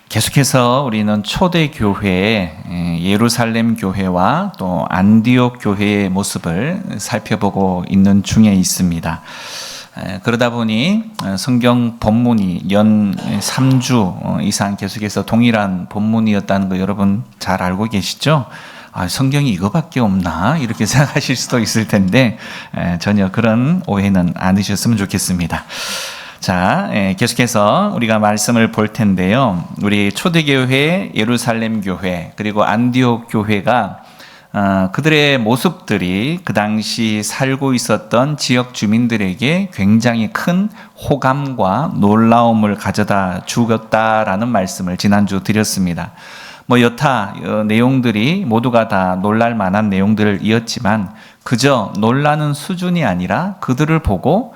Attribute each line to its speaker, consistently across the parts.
Speaker 1: 계속해서 우리는 초대교회, 예루살렘 교회와 또 안디옥 교회의 모습을 살펴보고 있는 중에 있습니다. 그러다 보니 성경 본문이 연 3주 이상 계속해서 동일한 본문이었다는 거 여러분 잘 알고 계시죠? 성경이 이거밖에 없나? 이렇게 생각하실 수도 있을 텐데 전혀 그런 오해는 않으셨으면 좋겠습니다. 자, 계속해서 우리가 말씀을 볼 텐데요. 우리 초대교회, 예루살렘 교회, 그리고 안디옥 교회가 그들의 모습들이 그 당시 살고 있었던 지역 주민들에게 굉장히 큰 호감과 놀라움을 가져다 주었다라는 말씀을 지난주 드렸습니다. 여타 내용들이 모두가 다 놀랄 만한 내용들이었지만 그저 놀라는 수준이 아니라 그들을 보고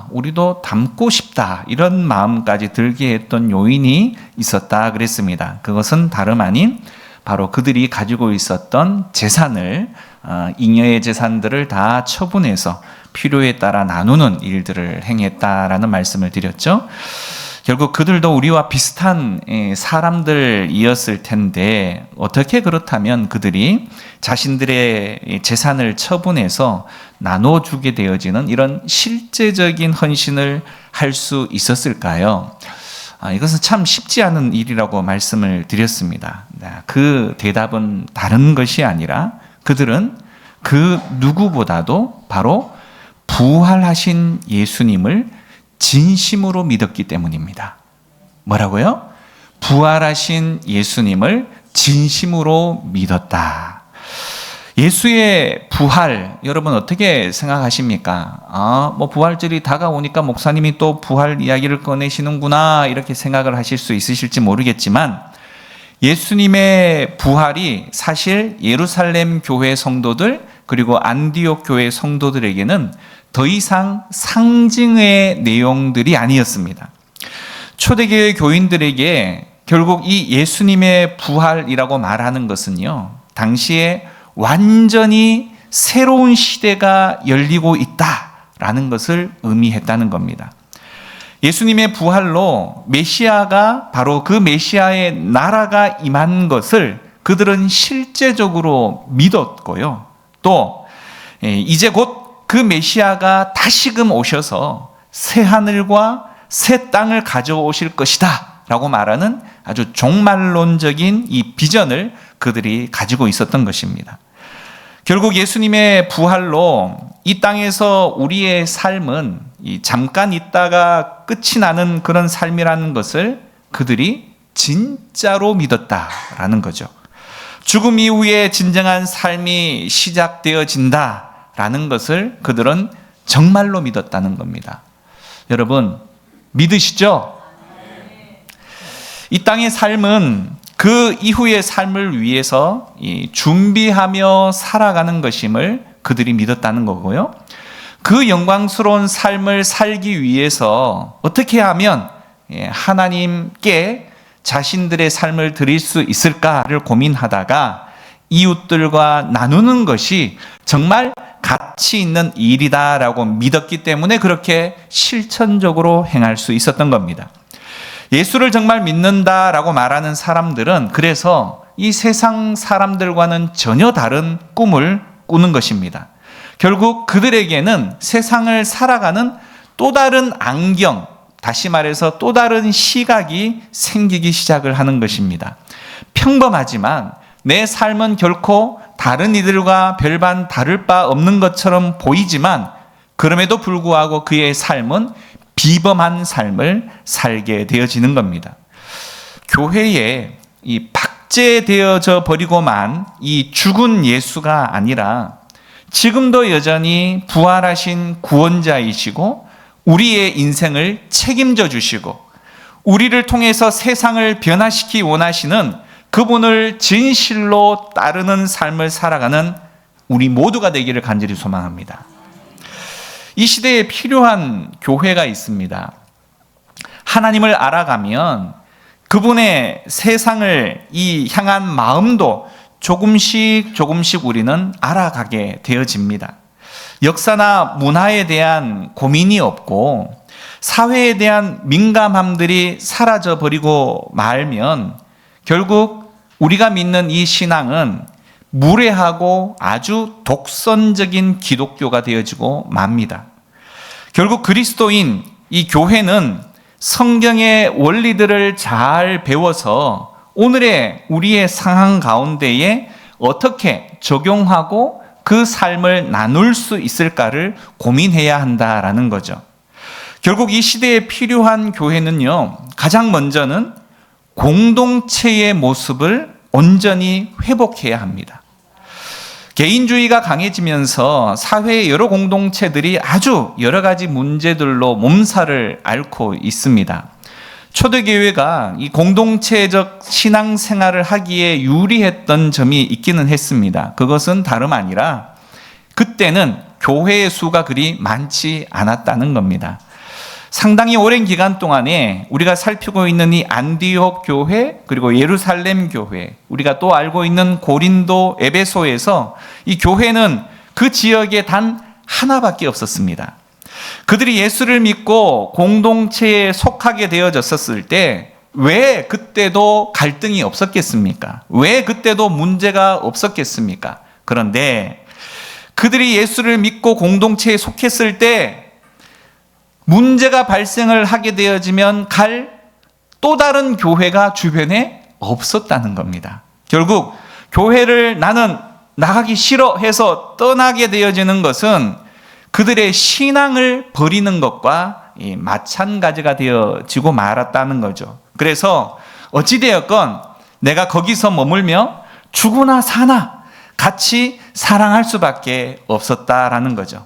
Speaker 1: 우리도 닮고 싶다 이런 마음까지 들게 했던 요인이 있었다 그랬습니다. 그것은 다름 아닌 바로 그들이 가지고 있었던 재산을 잉여의 재산들을 다 처분해서 필요에 따라 나누는 일들을 행했다라는 말씀을 드렸죠. 결국 그들도 우리와 비슷한 사람들이었을 텐데 어떻게 그렇다면 그들이 자신들의 재산을 처분해서 나눠주게 되어지는 이런 실제적인 헌신을 할 수 있었을까요? 이것은 참 쉽지 않은 일이라고 말씀을 드렸습니다. 그 대답은 다른 것이 아니라 그들은 그 누구보다도 바로 부활하신 예수님을 진심으로 믿었기 때문입니다. 뭐라고요? 부활하신 예수님을 진심으로 믿었다. 예수의 부활, 여러분 어떻게 생각하십니까? 부활절이 다가오니까 목사님이 또 부활 이야기를 꺼내시는구나 이렇게 생각을 하실 수 있으실지 모르겠지만 예수님의 부활이 사실 예루살렘 교회 성도들 그리고 안디옥 교회 성도들에게는 더 이상 상징의 내용들이 아니었습니다. 초대교회 교인들에게 결국 이 예수님의 부활이라고 말하는 것은요, 당시에 완전히 새로운 시대가 열리고 있다라는 것을 의미했다는 겁니다. 예수님의 부활로 메시아가 바로 그 메시아의 나라가 임한 것을 그들은 실제적으로 믿었고요. 또 이제 곧 그 메시아가 다시금 오셔서 새 하늘과 새 땅을 가져오실 것이다 라고 말하는 아주 종말론적인 이 비전을 그들이 가지고 있었던 것입니다. 결국 예수님의 부활로 이 땅에서 우리의 삶은 잠깐 있다가 끝이 나는 그런 삶이라는 것을 그들이 진짜로 믿었다라는 거죠. 죽음 이후에 진정한 삶이 시작되어진다라는 것을 그들은 정말로 믿었다는 겁니다. 여러분 믿으시죠? 이 땅의 삶은 그 이후의 삶을 위해서 준비하며 살아가는 것임을 그들이 믿었다는 거고요. 그 영광스러운 삶을 살기 위해서 어떻게 하면 하나님께 자신들의 삶을 드릴 수 있을까를 고민하다가 이웃들과 나누는 것이 정말 가치 있는 일이다라고 믿었기 때문에 그렇게 실천적으로 행할 수 있었던 겁니다. 예수를 정말 믿는다라고 말하는 사람들은 그래서 이 세상 사람들과는 전혀 다른 꿈을 꾸는 것입니다. 결국 그들에게는 세상을 살아가는 또 다른 안경, 다시 말해서 또 다른 시각이 생기기 시작을 하는 것입니다. 평범하지만 내 삶은 결코 다른 이들과 별반 다를 바 없는 것처럼 보이지만 그럼에도 불구하고 그의 삶은 비범한 삶을 살게 되어지는 겁니다. 교회에 이 박제되어져 버리고만 이 죽은 예수가 아니라 지금도 여전히 부활하신 구원자이시고 우리의 인생을 책임져 주시고 우리를 통해서 세상을 변화시키기 원하시는 그분을 진실로 따르는 삶을 살아가는 우리 모두가 되기를 간절히 소망합니다. 이 시대에 필요한 교회가 있습니다. 하나님을 알아가면 그분의 세상을 향한 마음도 조금씩 우리는 알아가게 되어집니다. 역사나 문화에 대한 고민이 없고 사회에 대한 민감함들이 사라져 버리고 말면 결국 우리가 믿는 이 신앙은 무례하고 아주 독선적인 기독교가 되어지고 맙니다. 결국 그리스도인 이 교회는 성경의 원리들을 잘 배워서 오늘의 우리의 상황 가운데에 어떻게 적용하고 그 삶을 나눌 수 있을까를 고민해야 한다라는 거죠. 결국 이 시대에 필요한 교회는요, 가장 먼저는 공동체의 모습을 온전히 회복해야 합니다. 개인주의가 강해지면서 사회의 여러 공동체들이 아주 여러 가지 문제들로 몸살을 앓고 있습니다. 초대교회가 이 공동체적 신앙생활을 하기에 유리했던 점이 있기는 했습니다. 그것은 다름 아니라 그때는 교회의 수가 그리 많지 않았다는 겁니다. 상당히 오랜 기간 동안에 우리가 살피고 있는 이 안디옥 교회, 그리고 예루살렘 교회, 우리가 또 알고 있는 고린도, 에베소에서 이 교회는 그 지역에 단 하나밖에 없었습니다. 그들이 예수를 믿고 공동체에 속하게 되어졌었을 때 왜 그때도 갈등이 없었겠습니까? 왜 그때도 문제가 없었겠습니까? 그런데 그들이 예수를 믿고 공동체에 속했을 때 문제가 발생을 하게 되어지면 갈 또 다른 교회가 주변에 없었다는 겁니다. 결국 교회를 나는 나가기 싫어해서 떠나게 되어지는 것은 그들의 신앙을 버리는 것과 마찬가지가 되어지고 말았다는 거죠. 그래서 어찌되었건 내가 거기서 머물며 죽으나 사나 같이 사랑할 수밖에 없었다라는 거죠.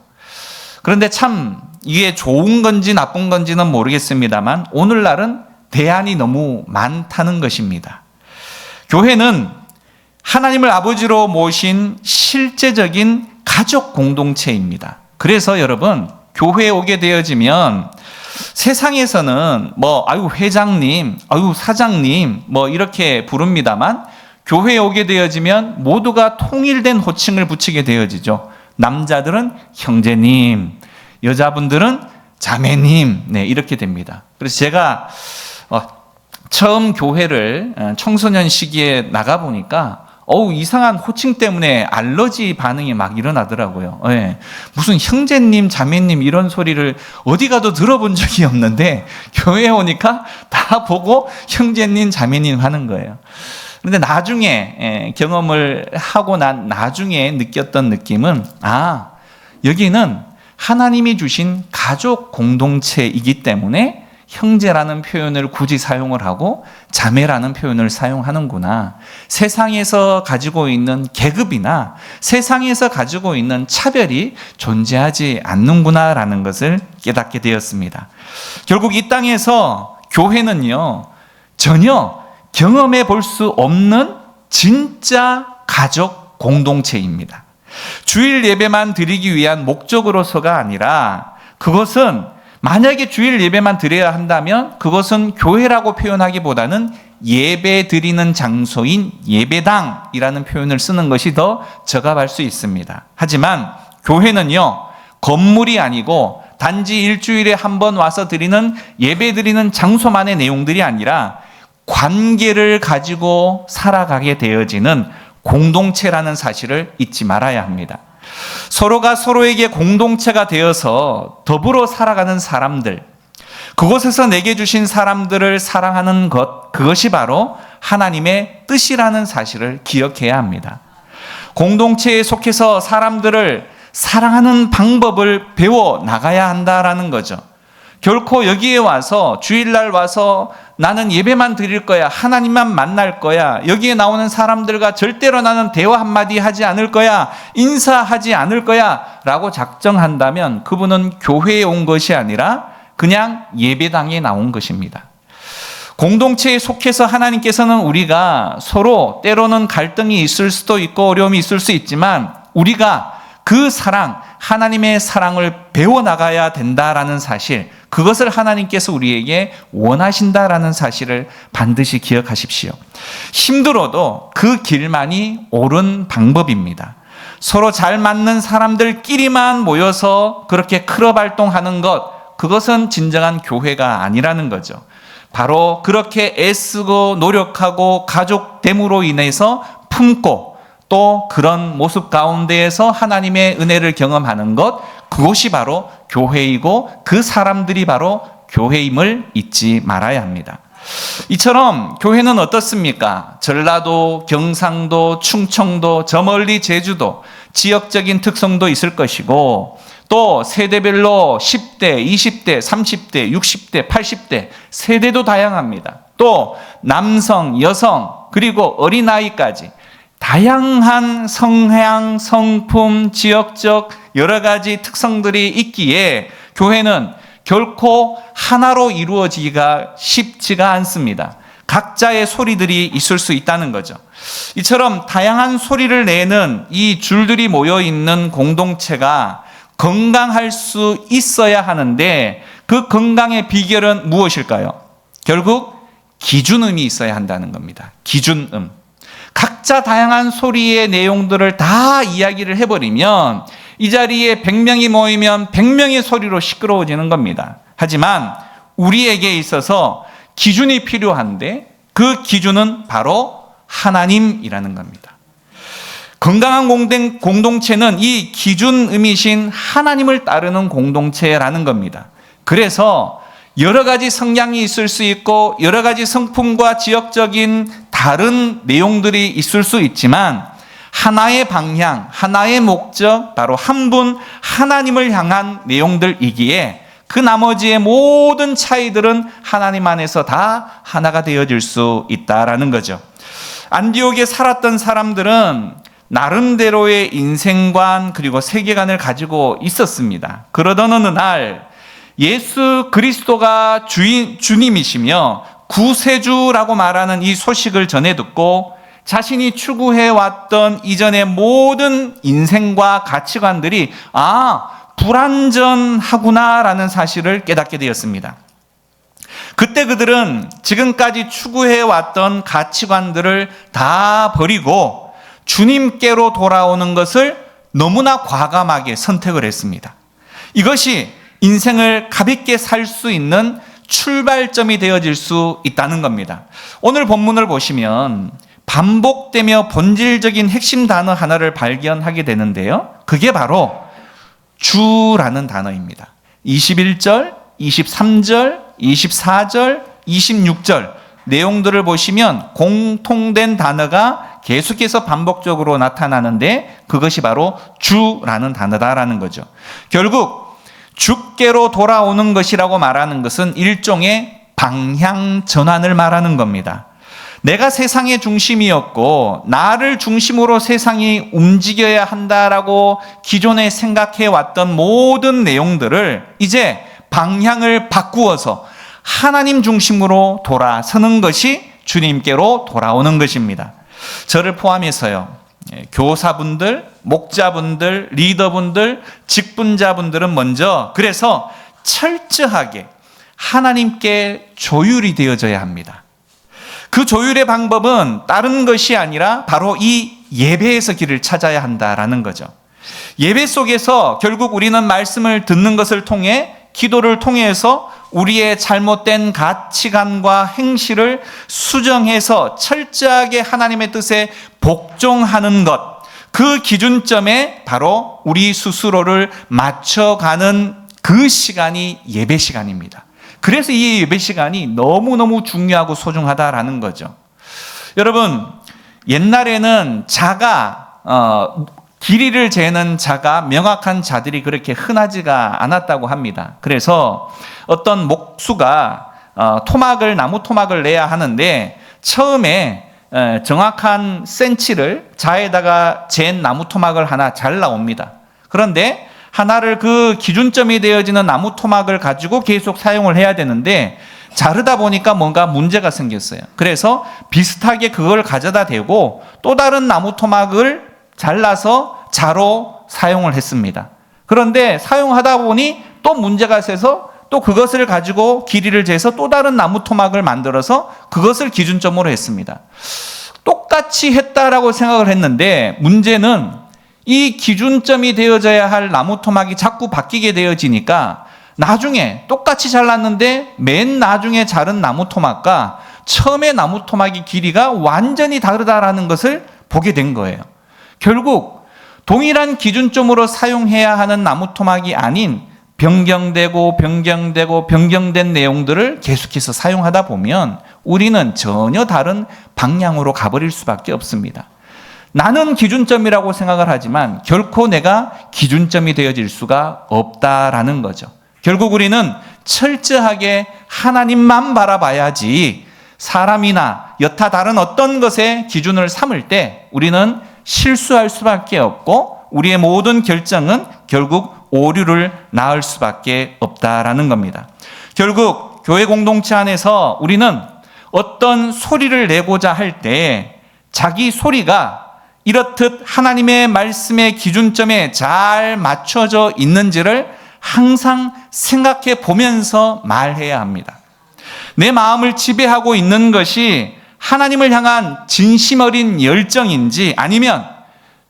Speaker 1: 그런데 참 이게 좋은 건지 나쁜 건지는 모르겠습니다만 오늘날은 대안이 너무 많다는 것입니다. 교회는 하나님을 아버지로 모신 실제적인 가족 공동체입니다. 그래서 여러분, 교회에 오게 되어지면 세상에서는 아유 회장님, 아유 사장님 이렇게 부릅니다만 교회에 오게 되어지면 모두가 통일된 호칭을 붙이게 되어지죠. 남자들은 형제님, 여자분들은 자매님, 이렇게 됩니다. 그래서 제가 처음 교회를 청소년 시기에 나가보니까 이상한 호칭 때문에 알러지 반응이 막 일어나더라고요. 무슨 형제님, 자매님 이런 소리를 어디 가도 들어본 적이 없는데 교회에 오니까 다 보고 형제님, 자매님 하는 거예요. 그런데 나중에 경험을 하고 난 나중에 느꼈던 느낌은 여기는 하나님이 주신 가족 공동체이기 때문에 형제라는 표현을 굳이 사용을 하고 자매라는 표현을 사용하는구나. 세상에서 가지고 있는 계급이나 세상에서 가지고 있는 차별이 존재하지 않는구나라는 것을 깨닫게 되었습니다. 결국 이 땅에서 교회는요, 전혀 경험해 볼 수 없는 진짜 가족 공동체입니다. 주일 예배만 드리기 위한 목적으로서가 아니라 그것은 만약에 주일 예배만 드려야 한다면 그것은 교회라고 표현하기보다는 예배 드리는 장소인 예배당이라는 표현을 쓰는 것이 더 적합할 수 있습니다. 하지만 교회는요, 건물이 아니고 단지 일주일에 한 번 와서 드리는 예배 드리는 장소만의 내용들이 아니라 관계를 가지고 살아가게 되어지는 공동체라는 사실을 잊지 말아야 합니다. 서로가 서로에게 공동체가 되어서 더불어 살아가는 사람들, 그곳에서 내게 주신 사람들을 사랑하는 것, 그것이 바로 하나님의 뜻이라는 사실을 기억해야 합니다. 공동체에 속해서 사람들을 사랑하는 방법을 배워 나가야 한다라는 거죠. 결코 여기에 와서 주일날 와서 나는 예배만 드릴 거야, 하나님만 만날 거야, 여기에 나오는 사람들과 절대로 나는 대화 한마디 하지 않을 거야, 인사하지 않을 거야 라고 작정한다면 그분은 교회에 온 것이 아니라 그냥 예배당에 나온 것입니다. 공동체에 속해서 하나님께서는 우리가 서로 때로는 갈등이 있을 수도 있고 어려움이 있을 수 있지만 우리가 그 사랑, 하나님의 사랑을 배워나가야 된다라는 사실, 그것을 하나님께서 우리에게 원하신다라는 사실을 반드시 기억하십시오. 힘들어도 그 길만이 옳은 방법입니다. 서로 잘 맞는 사람들끼리만 모여서 그렇게 클럽 활동하는 것, 그것은 진정한 교회가 아니라는 거죠. 바로 그렇게 애쓰고 노력하고 가족됨으로 인해서 품고 또 그런 모습 가운데에서 하나님의 은혜를 경험하는 것, 그것이 바로 교회이고 그 사람들이 바로 교회임을 잊지 말아야 합니다. 이처럼 교회는 어떻습니까? 전라도, 경상도, 충청도, 저 멀리 제주도, 지역적인 특성도 있을 것이고 또 세대별로 10대, 20대, 30대, 60대, 80대 세대도 다양합니다. 또 남성, 여성, 그리고 어린아이까지 다양한 성향, 성품, 지역적 여러 가지 특성들이 있기에 교회는 결코 하나로 이루어지기가 쉽지가 않습니다. 각자의 소리들이 있을 수 있다는 거죠. 이처럼 다양한 소리를 내는 이 줄들이 모여 있는 공동체가 건강할 수 있어야 하는데 그 건강의 비결은 무엇일까요? 결국 기준음이 있어야 한다는 겁니다. 기준음. 각자 다양한 소리의 내용들을 다 이야기를 해버리면 이 자리에 100명이 모이면 100명의 소리로 시끄러워지는 겁니다. 하지만 우리에게 있어서 기준이 필요한데 그 기준은 바로 하나님이라는 겁니다. 건강한 공동체는 이 기준음이신 하나님을 따르는 공동체라는 겁니다. 그래서 여러 가지 성향이 있을 수 있고 여러 가지 성품과 지역적인 다른 내용들이 있을 수 있지만 하나의 방향, 하나의 목적, 바로 한 분 하나님을 향한 내용들이기에 그 나머지의 모든 차이들은 하나님 안에서 다 하나가 되어질 수 있다라는 거죠. 안디옥에 살았던 사람들은 나름대로의 인생관 그리고 세계관을 가지고 있었습니다. 그러던 어느 날 예수 그리스도가 주님이시며 구세주라고 말하는 이 소식을 전해 듣고 자신이 추구해왔던 이전의 모든 인생과 가치관들이 불완전하구나라는 사실을 깨닫게 되었습니다. 그때 그들은 지금까지 추구해왔던 가치관들을 다 버리고 주님께로 돌아오는 것을 너무나 과감하게 선택을 했습니다. 이것이 인생을 가볍게 살 수 있는 출발점이 되어질 수 있다는 겁니다. 오늘 본문을 보시면 반복되며 본질적인 핵심 단어 하나를 발견하게 되는데요. 그게 바로 주라는 단어입니다. 21절, 23절, 24절, 26절 내용들을 보시면 공통된 단어가 계속해서 반복적으로 나타나는데 그것이 바로 주라는 단어다라는 거죠. 결국 주께로 돌아오는 것이라고 말하는 것은 일종의 방향 전환을 말하는 겁니다. 내가 세상의 중심이었고 나를 중심으로 세상이 움직여야 한다라고 기존에 생각해 왔던 모든 내용들을 이제 방향을 바꾸어서 하나님 중심으로 돌아서는 것이 주님께로 돌아오는 것입니다. 저를 포함해서요, 교사분들, 목자분들, 리더분들, 직분자분들은 먼저 그래서 철저하게 하나님께 조율이 되어져야 합니다. 그 조율의 방법은 다른 것이 아니라 바로 이 예배에서 길을 찾아야 한다라는 거죠. 예배 속에서 결국 우리는 말씀을 듣는 것을 통해 기도를 통해서 우리의 잘못된 가치관과 행실을 수정해서 철저하게 하나님의 뜻에 복종하는 것, 그 기준점에 바로 우리 스스로를 맞춰가는 그 시간이 예배 시간입니다. 그래서 이 예배 시간이 너무너무 중요하고 소중하다라는 거죠. 여러분, 옛날에는 길이를 재는 자가 명확한 자들이 그렇게 흔하지가 않았다고 합니다. 그래서 어떤 목수가 나무 토막을 내야 하는데 처음에 정확한 센치를 자에다가 잰 나무 토막을 하나 잘 나옵니다. 그런데 하나를 그 기준점이 되어지는 나무 토막을 가지고 계속 사용을 해야 되는데 자르다 보니까 뭔가 문제가 생겼어요. 그래서 비슷하게 그걸 가져다 대고 또 다른 나무 토막을 잘라서 자로 사용을 했습니다. 그런데 사용하다 보니 또 문제가 생겨서 또 그것을 가지고 길이를 재서 또 다른 나무 토막을 만들어서 그것을 기준점으로 했습니다. 똑같이 했다라고 생각을 했는데 문제는 이 기준점이 되어져야 할 나무 토막이 자꾸 바뀌게 되어지니까 나중에 똑같이 잘랐는데 맨 나중에 자른 나무 토막과 처음에 나무 토막의 길이가 완전히 다르다라는 것을 보게 된 거예요. 결국 동일한 기준점으로 사용해야 하는 나무 토막이 아닌 변경되고 변경된 내용들을 계속해서 사용하다 보면 우리는 전혀 다른 방향으로 가버릴 수밖에 없습니다. 나는 기준점이라고 생각을 하지만 결코 내가 기준점이 되어질 수가 없다라는 거죠. 결국 우리는 철저하게 하나님만 바라봐야지 사람이나 여타 다른 어떤 것에 기준을 삼을 때 우리는 실수할 수밖에 없고 우리의 모든 결정은 결국 오류를 낳을 수밖에 없다라는 겁니다. 결국 교회 공동체 안에서 우리는 어떤 소리를 내고자 할 때 자기 소리가 이렇듯 하나님의 말씀의 기준점에 잘 맞춰져 있는지를 항상 생각해 보면서 말해야 합니다. 내 마음을 지배하고 있는 것이 하나님을 향한 진심 어린 열정인지 아니면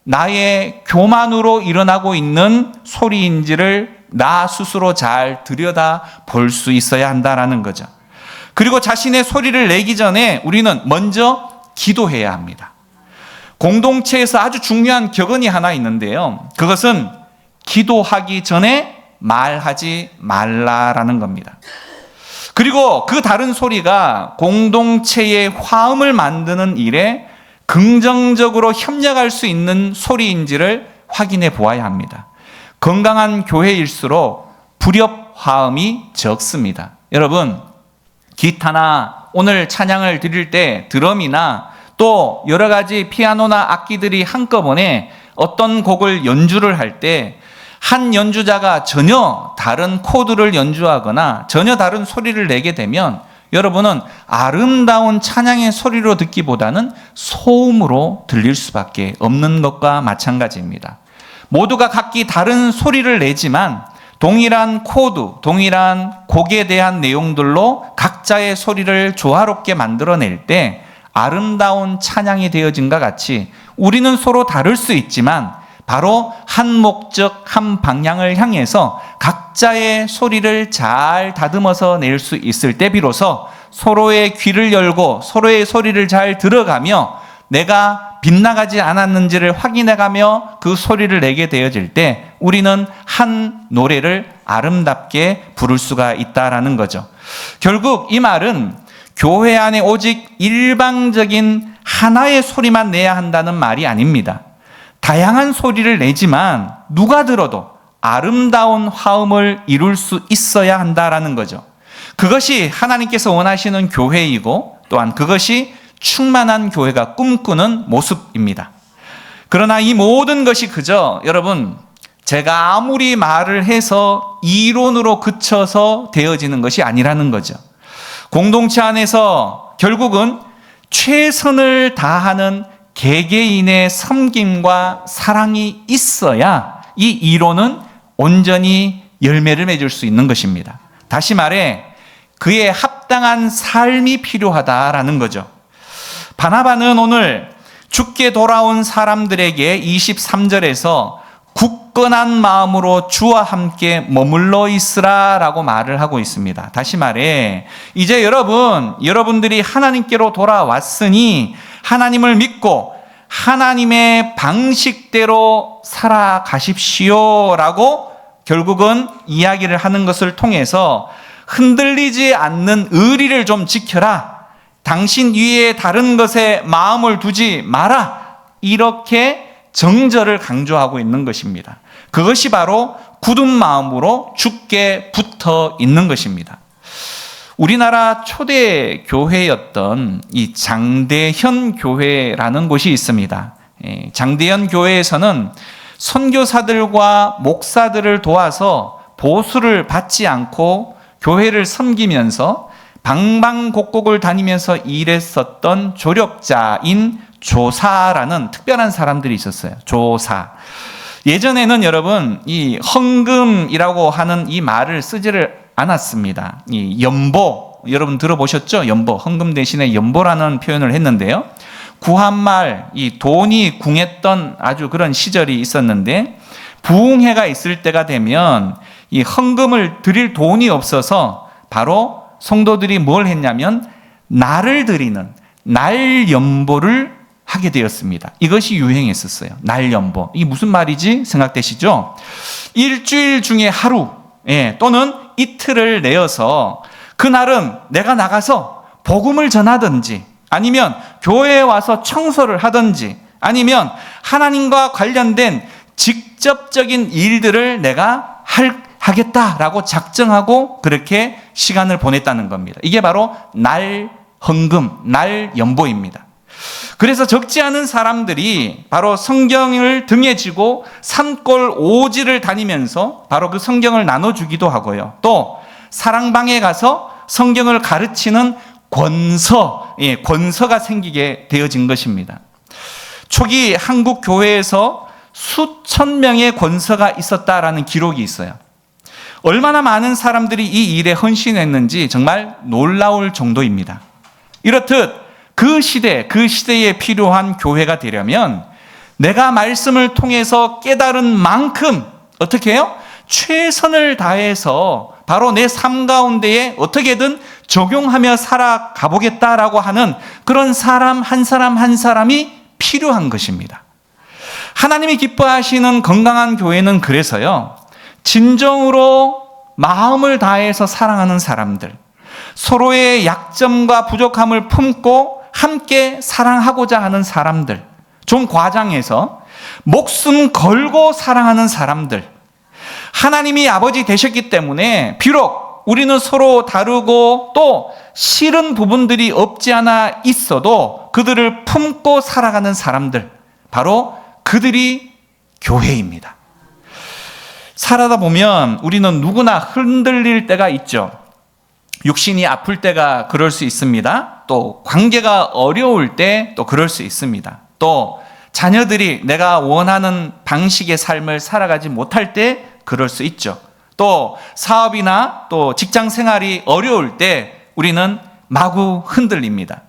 Speaker 1: 나의 교만으로 일어나고 있는 소리인지를 나 스스로 잘 들여다 볼 수 있어야 한다라는 거죠. 그리고 자신의 소리를 내기 전에 우리는 먼저 기도해야 합니다. 공동체에서 아주 중요한 격언이 하나 있는데요. 그것은 기도하기 전에 말하지 말라라는 겁니다. 그리고 그 다른 소리가 공동체의 화음을 만드는 일에 긍정적으로 협력할 수 있는 소리인지를 확인해 보아야 합니다. 건강한 교회일수록 불협 화음이 적습니다. 여러분, 기타나 오늘 찬양을 드릴 때 드럼이나 또 여러 가지 피아노나 악기들이 한꺼번에 어떤 곡을 연주를 할 때 한 연주자가 전혀 다른 코드를 연주하거나 전혀 다른 소리를 내게 되면 여러분은 아름다운 찬양의 소리로 듣기보다는 소음으로 들릴 수밖에 없는 것과 마찬가지입니다. 모두가 각기 다른 소리를 내지만 동일한 코드, 동일한 곡에 대한 내용들로 각자의 소리를 조화롭게 만들어낼 때 아름다운 찬양이 되어진과 같이 우리는 서로 다를 수 있지만 바로 한 목적, 한 방향을 향해서 각자의 소리를 잘 다듬어서 낼 수 있을 때 비로소 서로의 귀를 열고 서로의 소리를 잘 들어가며 내가 빗나가지 않았는지를 확인해가며 그 소리를 내게 되어질 때 우리는 한 노래를 아름답게 부를 수가 있다라는 거죠. 결국 이 말은 교회 안에 오직 일방적인 하나의 소리만 내야 한다는 말이 아닙니다. 다양한 소리를 내지만 누가 들어도 아름다운 화음을 이룰 수 있어야 한다라는 거죠. 그것이 하나님께서 원하시는 교회이고 또한 그것이 충만한 교회가 꿈꾸는 모습입니다. 그러나 이 모든 것이 그저 여러분 제가 아무리 말을 해서 이론으로 그쳐서 되어지는 것이 아니라는 거죠. 공동체 안에서 결국은 최선을 다하는 개개인의 섬김과 사랑이 있어야 이 이론은 온전히 열매를 맺을 수 있는 것입니다. 다시 말해 그에 합당한 삶이 필요하다라는 거죠. 바나바는 오늘 죽게 돌아온 사람들에게 23절에서 굳건한 마음으로 주와 함께 머물러 있으라라고 말을 하고 있습니다. 다시 말해 이제 여러분들이 하나님께로 돌아왔으니 하나님을 믿고 하나님의 방식대로 살아가십시오라고 결국은 이야기를 하는 것을 통해서 흔들리지 않는 의리를 좀 지켜라. 당신 위에 다른 것에 마음을 두지 마라. 이렇게 정절을 강조하고 있는 것입니다. 그것이 바로 굳은 마음으로 주께 붙어 있는 것입니다. 우리나라 초대 교회였던 이 장대현 교회라는 곳이 있습니다. 장대현 교회에서는 선교사들과 목사들을 도와서 보수를 받지 않고 교회를 섬기면서 방방곡곡을 다니면서 일했었던 조력자인 조사라는 특별한 사람들이 있었어요. 조사. 예전에는 여러분 이 헌금이라고 하는 이 말을 쓰지를 않았습니다. 이 연보, 여러분 들어보셨죠? 연보, 헌금 대신에 연보라는 표현을 했는데요. 구한말, 이 돈이 궁했던 아주 그런 시절이 있었는데 부흥회가 있을 때가 되면 이 헌금을 드릴 돈이 없어서 바로 성도들이 뭘 했냐면 날을 드리는 날연보를 하게 되었습니다. 이것이 유행했었어요. 날연보. 이게 무슨 말이지 생각되시죠? 일주일 중에 하루 또는 이틀을 내어서 그날은 내가 나가서 복음을 전하든지 아니면 교회에 와서 청소를 하든지 아니면 하나님과 관련된 직접적인 일들을 내가 하겠다라고 작정하고 그렇게 시간을 보냈다는 겁니다. 이게 바로 날 헌금, 날 연보입니다. 그래서 적지 않은 사람들이 바로 성경을 등에 지고 산골 오지를 다니면서 바로 그 성경을 나눠주기도 하고요. 또 사랑방에 가서 성경을 가르치는 권서가 생기게 되어진 것입니다. 초기 한국 교회에서 수천 명의 권서가 있었다라는 기록이 있어요. 얼마나 많은 사람들이 이 일에 헌신했는지 정말 놀라울 정도입니다. 이렇듯 그 시대에 필요한 교회가 되려면 내가 말씀을 통해서 깨달은 만큼 어떻게 해요? 최선을 다해서 바로 내 삶 가운데에 어떻게든 적용하며 살아가 보겠다라고 하는 그런 사람 한 사람이 필요한 것입니다. 하나님이 기뻐하시는 건강한 교회는 그래서요, 진정으로 마음을 다해서 사랑하는 사람들, 서로의 약점과 부족함을 품고 함께 사랑하고자 하는 사람들, 좀 과장해서 목숨 걸고 사랑하는 사람들, 하나님이 아버지 되셨기 때문에 비록 우리는 서로 다르고 또 싫은 부분들이 없지 않아 있어도 그들을 품고 살아가는 사람들, 바로 그들이 교회입니다. 살아다 보면 우리는 누구나 흔들릴 때가 있죠. 육신이 아플 때가 그럴 수 있습니다. 또 관계가 어려울 때 또 그럴 수 있습니다. 또 자녀들이 내가 원하는 방식의 삶을 살아가지 못할 때 그럴 수 있죠. 또 사업이나 또 직장 생활이 어려울 때 우리는 마구 흔들립니다.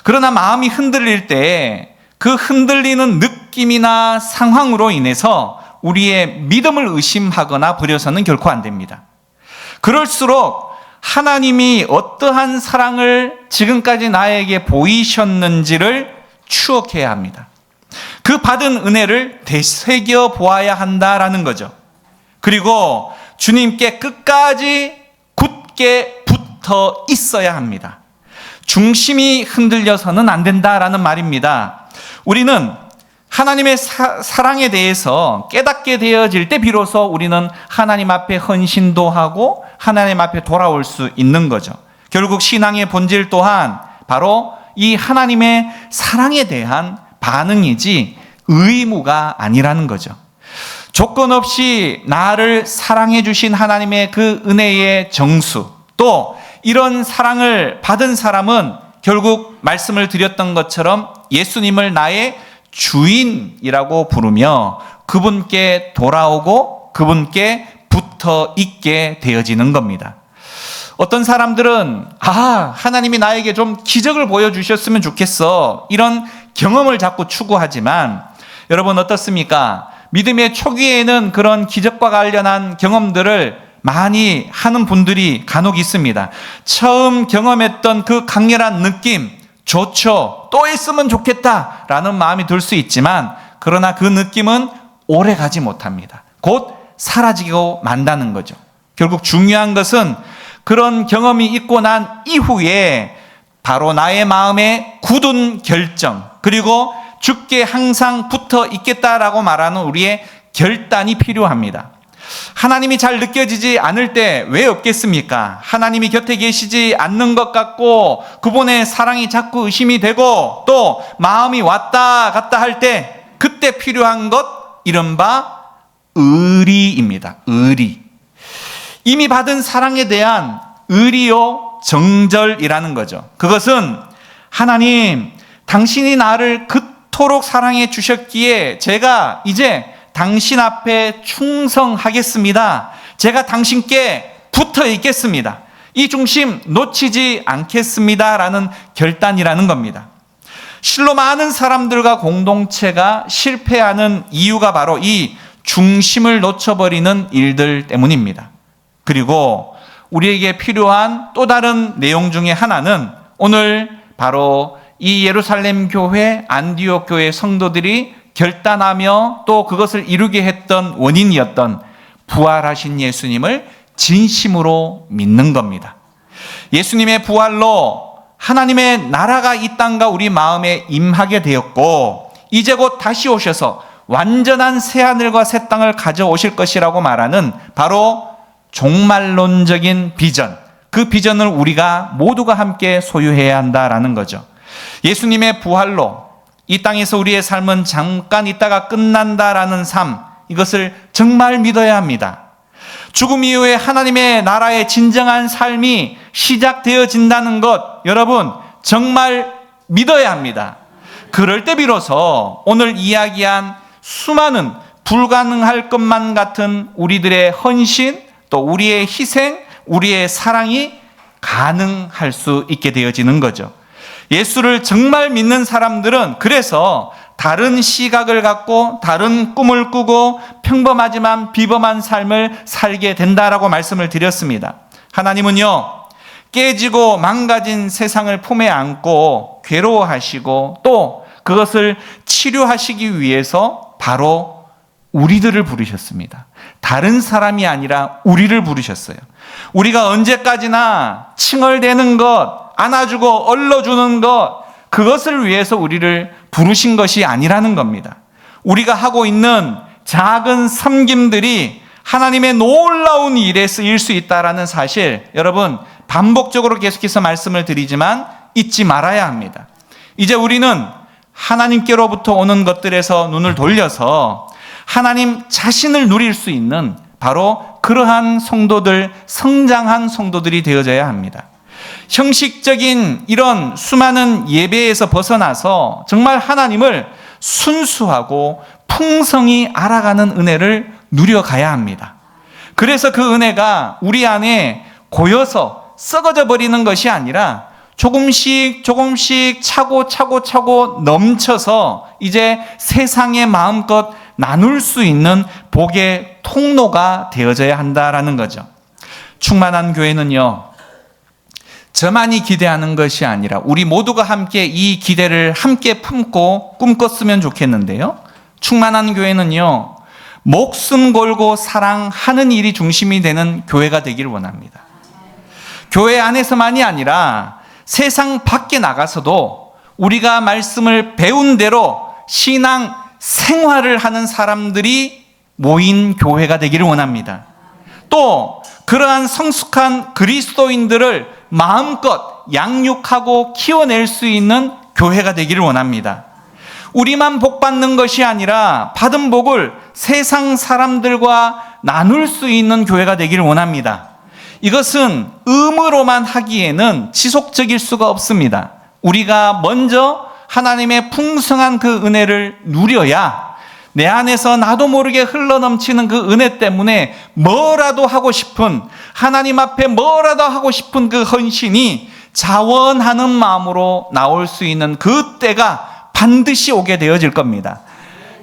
Speaker 1: 그러나 마음이 흔들릴 때 그 흔들리는 느낌이나 상황으로 인해서 우리의 믿음을 의심하거나 버려서는 결코 안 됩니다. 그럴수록 하나님이 어떠한 사랑을 지금까지 나에게 보이셨는지를 추억해야 합니다. 그 받은 은혜를 되새겨 보아야 한다라는 거죠. 그리고 주님께 끝까지 굳게 붙어 있어야 합니다. 중심이 흔들려서는 안 된다라는 말입니다. 우리는 하나님의 사랑에 대해서 깨닫게 되어질 때 비로소 우리는 하나님 앞에 헌신도 하고 하나님 앞에 돌아올 수 있는 거죠. 결국 신앙의 본질 또한 바로 이 하나님의 사랑에 대한 반응이지 의무가 아니라는 거죠. 조건 없이 나를 사랑해 주신 하나님의 그 은혜의 정수, 또 이런 사랑을 받은 사람은 결국 말씀을 드렸던 것처럼 예수님을 나의 주인이라고 부르며 그분께 돌아오고 그분께 붙어 있게 되어지는 겁니다. 어떤 사람들은 하나님이 나에게 좀 기적을 보여주셨으면 좋겠어, 이런 경험을 자꾸 추구하지만 여러분 어떻습니까? 믿음의 초기에는 그런 기적과 관련한 경험들을 많이 하는 분들이 간혹 있습니다. 처음 경험했던 그 강렬한 느낌 좋죠, 또 있으면 좋겠다라는 마음이 들 수 있지만 그러나 그 느낌은 오래 가지 못합니다. 곧 사라지고 만다는 거죠. 결국 중요한 것은 그런 경험이 있고 난 이후에 바로 나의 마음에 굳은 결정, 그리고 주께 항상 붙어 있겠다라고 말하는 우리의 결단이 필요합니다. 하나님이 잘 느껴지지 않을 때 왜 없겠습니까? 하나님이 곁에 계시지 않는 것 같고 그분의 사랑이 자꾸 의심이 되고 또 마음이 왔다 갔다 할 때 그때 필요한 것, 이른바 의리입니다. 의리. 이미 받은 사랑에 대한 의리요 정절이라는 거죠. 그것은 하나님, 당신이 나를 그토록 사랑해 주셨기에 제가 이제 당신 앞에 충성하겠습니다. 제가 당신께 붙어 있겠습니다. 이 중심 놓치지 않겠습니다라는 결단이라는 겁니다. 실로 많은 사람들과 공동체가 실패하는 이유가 바로 이 중심을 놓쳐버리는 일들 때문입니다. 그리고 우리에게 필요한 또 다른 내용 중에 하나는 오늘 바로 이 예루살렘 교회, 안디옥 교회 성도들이 결단하며 또 그것을 이루게 했던 원인이었던 부활하신 예수님을 진심으로 믿는 겁니다. 예수님의 부활로 하나님의 나라가 이 땅과 우리 마음에 임하게 되었고 이제 곧 다시 오셔서 완전한 새하늘과 새 땅을 가져오실 것이라고 말하는 바로 종말론적인 비전, 그 비전을 우리가 모두가 함께 소유해야 한다라는 거죠. 예수님의 부활로 이 땅에서 우리의 삶은 잠깐 있다가 끝난다라는 삶, 이것을 정말 믿어야 합니다. 죽음 이후에 하나님의 나라의 진정한 삶이 시작되어진다는 것, 여러분 정말 믿어야 합니다. 그럴 때 비로소 오늘 이야기한 수많은 불가능할 것만 같은 우리들의 헌신, 또 우리의 희생, 우리의 사랑이 가능할 수 있게 되어지는 거죠. 예수를 정말 믿는 사람들은 그래서 다른 시각을 갖고 다른 꿈을 꾸고 평범하지만 비범한 삶을 살게 된다라고 말씀을 드렸습니다. 하나님은요, 깨지고 망가진 세상을 품에 안고 괴로워하시고 또 그것을 치료하시기 위해서 바로 우리들을 부르셨습니다. 다른 사람이 아니라 우리를 부르셨어요. 우리가 언제까지나 칭얼대는 것, 안아주고 얼러주는 것, 그것을 위해서 우리를 부르신 것이 아니라는 겁니다. 우리가 하고 있는 작은 섬김들이 하나님의 놀라운 일에 쓰일 수 있다는 사실, 여러분 반복적으로 계속해서 말씀을 드리지만 잊지 말아야 합니다. 이제 우리는 하나님께로부터 오는 것들에서 눈을 돌려서 하나님 자신을 누릴 수 있는 바로 그러한 성도들, 성장한 성도들이 되어져야 합니다. 형식적인 이런 수많은 예배에서 벗어나서 정말 하나님을 순수하고 풍성히 알아가는 은혜를 누려가야 합니다. 그래서 그 은혜가 우리 안에 고여서 썩어져 버리는 것이 아니라 조금씩 차고 넘쳐서 이제 세상에 마음껏 나눌 수 있는 복의 통로가 되어져야 한다라는 거죠. 충만한 교회는요, 저만이 기대하는 것이 아니라 우리 모두가 함께 이 기대를 함께 품고 꿈꿨으면 좋겠는데요. 충만한 교회는요, 목숨 걸고 사랑하는 일이 중심이 되는 교회가 되기를 원합니다. 교회 안에서만이 아니라 세상 밖에 나가서도 우리가 말씀을 배운 대로 신앙 생활을 하는 사람들이 모인 교회가 되기를 원합니다. 또 그러한 성숙한 그리스도인들을 마음껏 양육하고 키워낼 수 있는 교회가 되기를 원합니다. 우리만 복 받는 것이 아니라 받은 복을 세상 사람들과 나눌 수 있는 교회가 되기를 원합니다. 이것은 의무로만 하기에는 지속적일 수가 없습니다. 우리가 먼저 하나님의 풍성한 그 은혜를 누려야 내 안에서 나도 모르게 흘러넘치는 그 은혜 때문에 뭐라도 하고 싶은, 하나님 앞에 뭐라도 하고 싶은 그 헌신이 자원하는 마음으로 나올 수 있는 그 때가 반드시 오게 되어질 겁니다.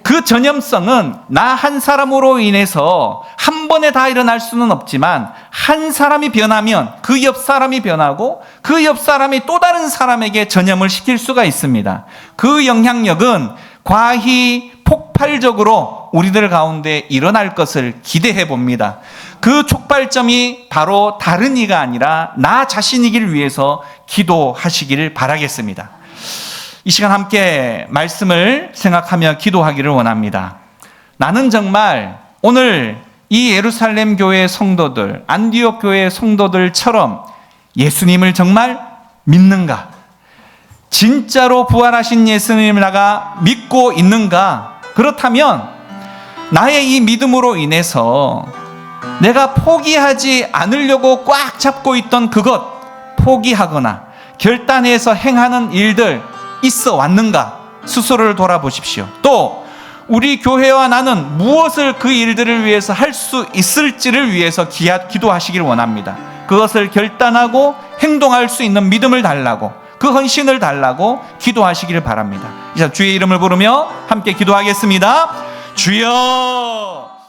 Speaker 1: 그 전염성은 나 한 사람으로 인해서 한 번에 다 일어날 수는 없지만 한 사람이 변하면 그 옆 사람이 변하고 그 옆 사람이 또 다른 사람에게 전염을 시킬 수가 있습니다. 그 영향력은 과히 폭발적으로 우리들 가운데 일어날 것을 기대해 봅니다. 그 촉발점이 바로 다른 이가 아니라 나 자신이길 위해서 기도하시기를 바라겠습니다. 이 시간 함께 말씀을 생각하며 기도하기를 원합니다. 나는 정말 오늘 이 예루살렘 교회 성도들, 안디옥 교회 성도들처럼 예수님을 정말 믿는가? 진짜로 부활하신 예수님을 내가 믿고 있는가? 그렇다면 나의 이 믿음으로 인해서 내가 포기하지 않으려고 꽉 잡고 있던 그것 포기하거나 결단해서 행하는 일들 있어 왔는가? 스스로를 돌아보십시오. 또 우리 교회와 나는 무엇을 그 일들을 위해서 할 수 있을지를 위해서 기도하시길 원합니다. 그것을 결단하고 행동할 수 있는 믿음을 달라고, 그 헌신을 달라고 기도하시기를 바랍니다. 이제 주의 이름을 부르며 함께 기도하겠습니다. 주여